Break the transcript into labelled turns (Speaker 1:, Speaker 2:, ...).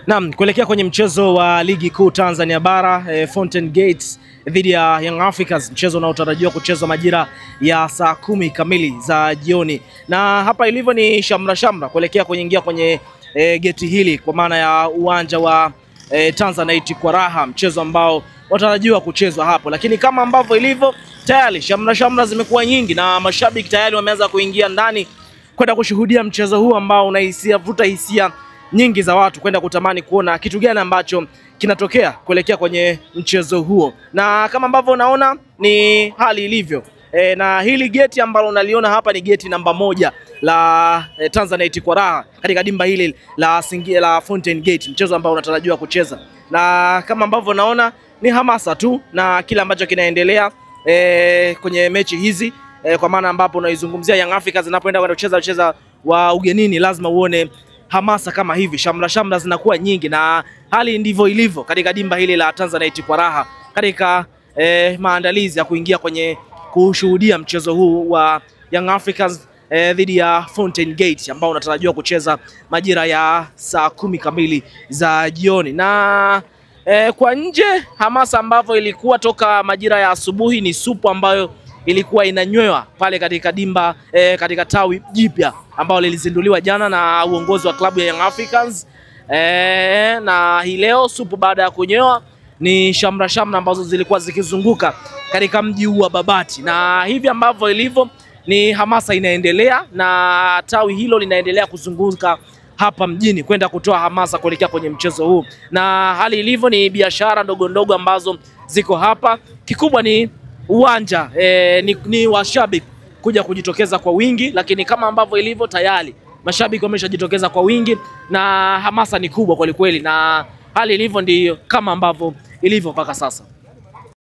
Speaker 1: Naam, kuelekea kwenye mchezo wa ligi kuu Tanzania bara Fountain Gates dhidi ya Young Africans, mchezo unaotarajiwa kuchezwa majira ya saa 10 kamili za jioni. Na hapa ilivyo ni shamra kuelekea kuingia kwenye geti hili kwa maana ya uwanja wa Tanzanite kwa raha, mchezo ambao watarajiwa kuchezwa hapo. Lakini kama ambavyo ilivyo tayari shamra zimekuwa nyingi na mashabiki tayari wameanza kuingia ndani kwenda kushuhudia mchezo huu ambao vuta hisia nyingi za watu kwenda kutamani kuona kitu gani ambacho kinatokea kuelekea kwenye mchezo huo. Na kama ambavyo unaona ni hali ilivyo. Na hili geti ambalo unaliona hapa ni geti namba 1 la Tanzanite kwa raha katika dimba hili la Fountain Gate, mchezo ambao unatarajiwa kucheza. Na kama ambavyo unaona ni hamasa tu na kila ambacho kinaendelea kwenye mechi hizi, kwa maana ambapo unaizungumzia Young Africans zinapoenda kwenda kucheza wa ugenini, lazima uone hamasa kama hivi, shamra zinakuwa nyingi, na hali ndivyo ilivyo katika dimba hili la Tanzanite kwa raha katika maandalizi ya kuingia kwenye kushuhudia mchezo huu wa Young Africans dhidi ya Fountain Gate ambao unatarajiwa kucheza majira ya saa 10 kamili za jioni. Na kwa nje hamasa ambavyo ilikuwa toka majira ya asubuhi ni supu ambayo ilikuwa inanywewa pale katika dimba katika tawi jipya ambao lilizinduliwa jana na uongozi wa klabu ya Young Africans. Na hii leo supu baada ya kunywewa ni shamra ambazo zilikuwa zikizunguka katika mji huu wa Babati, na hivi ambavyo ilivyo ni hamasa inaendelea na tawi hilo linaendelea kuzunguka hapa mjini kwenda kutoa hamasa kuelekea kwenye mchezo huu. Na hali ilivyo ni biashara ndogo ambazo ziko hapa, kikubwa ni uwanja ni washabiki kuja kujitokeza kwa wingi, lakini kama ambavyo ilivyo tayari mashabiki wameshajitokeza kwa wingi na hamasa ni kubwa kweli, na hali ilivyo ndio kama ambavyo ilivyo mpaka sasa.